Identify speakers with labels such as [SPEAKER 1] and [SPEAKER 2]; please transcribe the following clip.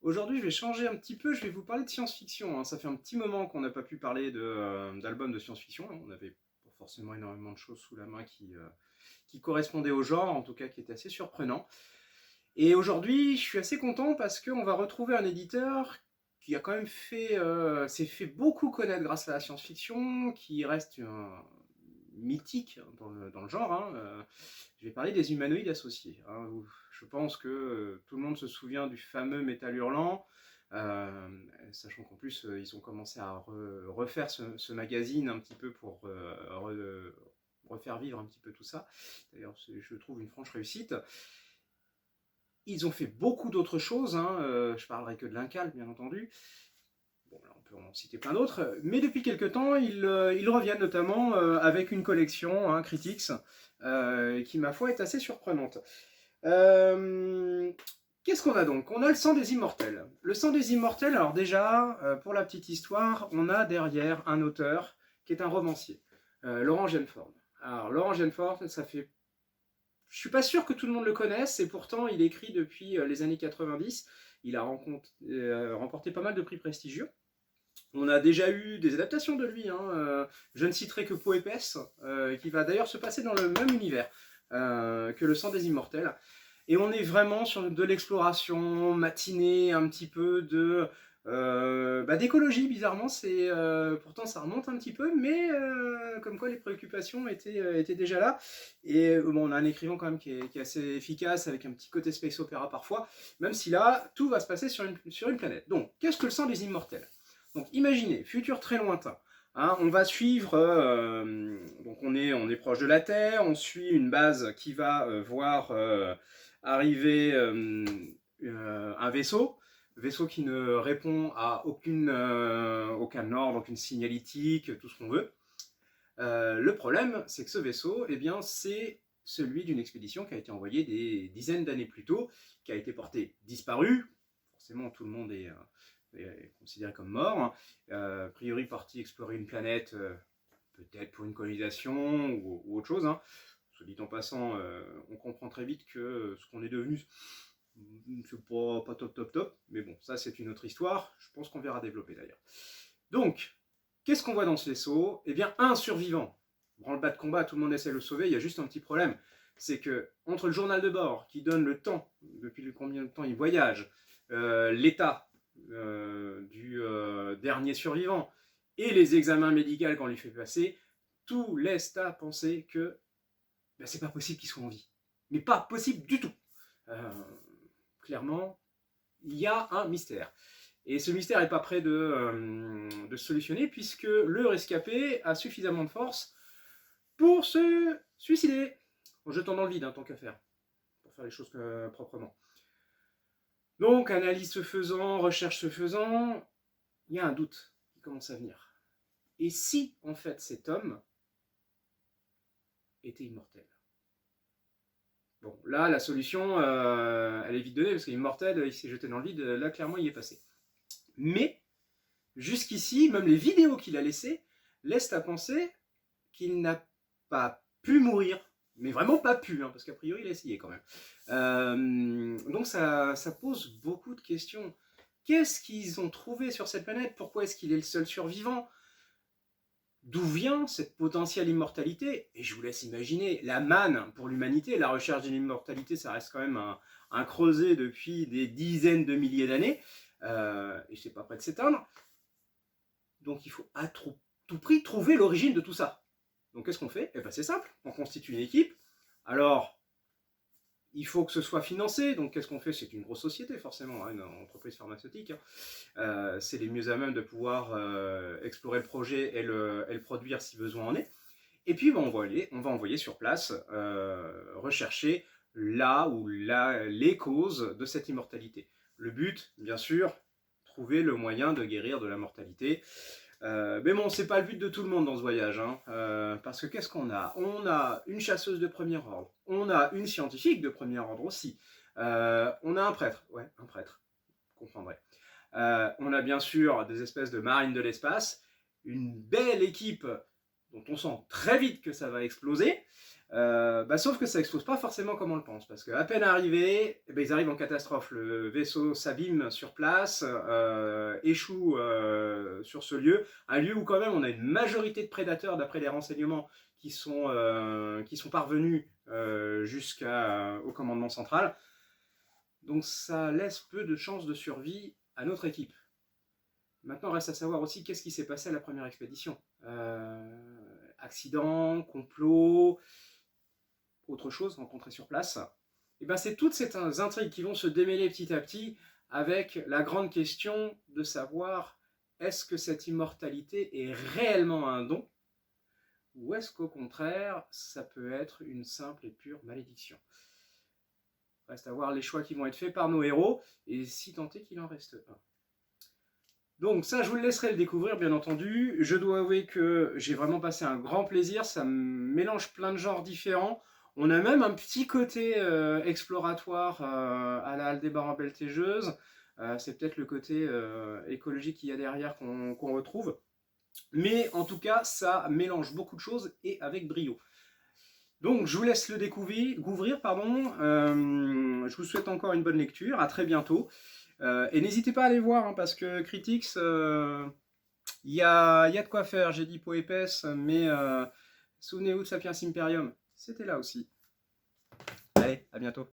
[SPEAKER 1] Aujourd'hui, je vais changer un petit peu, je vais vous parler de science-fiction, hein. Ça fait un petit moment qu'on n'a pas pu parler d'albums de science-fiction. On n'avait pas forcément énormément de choses sous la main qui correspondaient au genre, en tout cas qui étaient assez surprenants. Et aujourd'hui, je suis assez content parce qu'on va retrouver un éditeur qui a quand même s'est fait beaucoup connaître grâce à la science-fiction, qui reste mythique dans le genre, hein. Je vais parler des humanoïdes associés, hein. Je pense que tout le monde se souvient du fameux Métal Hurlant, sachant qu'en plus ils ont commencé à refaire ce magazine un petit peu pour refaire vivre un petit peu tout ça. D'ailleurs, je trouve une franche réussite. Ils ont fait beaucoup d'autres choses, hein. Je parlerai que de l'Incal, bien entendu. Bon, là, on peut en citer plein d'autres, mais depuis quelques temps, ils reviennent notamment avec une collection, hein, Critics, qui, ma foi, est assez surprenante. Qu'est-ce qu'on a donc? On a le sang des immortels. Le sang des immortels, alors déjà, pour la petite histoire, on a derrière un auteur qui est un romancier, Laurent Genford. Alors, Laurent Genford, ça fait... Je suis pas sûr que tout le monde le connaisse, et pourtant, il écrit depuis les années 90. Il a remporté pas mal de prix prestigieux. On a déjà eu des adaptations de lui, hein. Je ne citerai que Peau épaisse, qui va d'ailleurs se passer dans le même univers que Le sang des immortels. Et on est vraiment sur de l'exploration matinée, un petit peu d'écologie, bizarrement. Pourtant, ça remonte un petit peu, mais comme quoi les préoccupations étaient déjà là. Et bon, on a un écrivain quand même qui est assez efficace, avec un petit côté space opéra parfois, même si là, tout va se passer sur une planète. Donc, qu'est-ce que le sang des immortels? Donc imaginez, futur très lointain, hein, on va suivre, donc on est proche de la Terre, on suit une base qui va voir arriver un vaisseau qui ne répond à aucun ordre, aucune signalétique, tout ce qu'on veut. Le problème, c'est que ce vaisseau, eh bien, c'est celui d'une expédition qui a été envoyée des dizaines d'années plus tôt, qui a été portée disparue. Forcément, tout le monde est considéré comme mort. A priori, parti explorer une planète, peut-être pour une colonisation ou autre chose, hein. Soit dit en passant, on comprend très vite que ce qu'on est devenu, c'est pas top, mais bon, ça c'est une autre histoire, je pense qu'on verra développer d'ailleurs. Donc, qu'est-ce qu'on voit dans ce vaisseau? Eh bien, un survivant. Branle-bas de combat, tout le monde essaie de le sauver, il y a juste un petit problème, c'est que entre le journal de bord qui donne le temps, depuis combien de temps il voyage, l'état du dernier survivant, et les examens médicaux qu'on lui fait passer, tout laisse à penser que c'est pas possible qu'il soit en vie. Mais pas possible du tout. Clairement, il y a un mystère. Et ce mystère n'est pas prêt de se solutionner, puisque le rescapé a suffisamment de force pour se suicider, en jetant dans le vide, hein, tant qu'à faire, pour faire les choses proprement. Donc, analyse se faisant, recherche se faisant, il y a un doute qui commence à venir. Et si, en fait, cet homme était immortel? Bon, là, la solution, elle est vite donnée, parce qu'immortel, il s'est jeté dans le vide, là, clairement, il est passé. Mais, jusqu'ici, même les vidéos qu'il a laissées laissent à penser qu'il n'a pas pu mourir, mais vraiment pas pu, hein, parce qu'a priori, il a essayé quand même. Donc, ça pose beaucoup de questions. Qu'est-ce qu'ils ont trouvé sur cette planète? Pourquoi est-ce qu'il est le seul survivant? D'où vient cette potentielle immortalité? Et je vous laisse imaginer, la manne pour l'humanité, la recherche de l'immortalité, ça reste quand même un creuset depuis des dizaines de milliers d'années, et c'est pas prêt de s'éteindre. Donc il faut à tout prix trouver l'origine de tout ça. Donc qu'est-ce qu'on fait? Eh ben c'est simple, on constitue une équipe. Alors, il faut que ce soit financé, donc qu'est-ce qu'on fait? C'est une grosse société forcément, hein, une entreprise pharmaceutique, hein. C'est les mieux à même de pouvoir explorer le projet et le produire si besoin en est. Et puis on va envoyer sur place rechercher les causes de cette immortalité. Le but, bien sûr, trouver le moyen de guérir de la mortalité. Mais bon, c'est pas le but de tout le monde dans ce voyage, hein, parce que qu'est-ce qu'on a? On a une chasseuse de premier ordre, on a une scientifique de premier ordre aussi, on a un prêtre, ouais, un prêtre, vous comprendrez. On a bien sûr des espèces de marines de l'espace, une belle équipe dont on sent très vite que ça va exploser, Sauf que ça explose pas forcément comme on le pense, parce qu'à peine arrivés, eh ben, ils arrivent en catastrophe. Le vaisseau s'abîme sur place, échoue sur ce lieu, un lieu où quand même on a une majorité de prédateurs d'après les renseignements qui sont parvenus jusqu'au commandement central. Donc ça laisse peu de chances de survie à notre équipe. Maintenant, reste à savoir aussi qu'est-ce qui s'est passé à la première expédition. Accident, complot, autre chose rencontrée sur place. Et ben c'est toutes ces intrigues qui vont se démêler petit à petit avec la grande question de savoir est-ce que cette immortalité est réellement un don ou est-ce qu'au contraire ça peut être une simple et pure malédiction. Reste à voir les choix qui vont être faits par nos héros et si tant est qu'il en reste un. Donc ça, je vous le laisserai le découvrir, bien entendu. Je dois avouer que j'ai vraiment passé un grand plaisir. Ça mélange plein de genres différents. On a même un petit côté exploratoire à la Aldébaran Beltégeuse. C'est peut-être le côté écologique qu'il y a derrière qu'on retrouve. Mais en tout cas, ça mélange beaucoup de choses et avec brio. Donc je vous laisse le découvrir. Je vous souhaite encore une bonne lecture. À très bientôt. Et n'hésitez pas à aller voir, hein, parce que Critics, il y a de quoi faire. J'ai dit peau épaisse, mais souvenez-vous de Sapiens Imperium, c'était là aussi. Allez, à bientôt.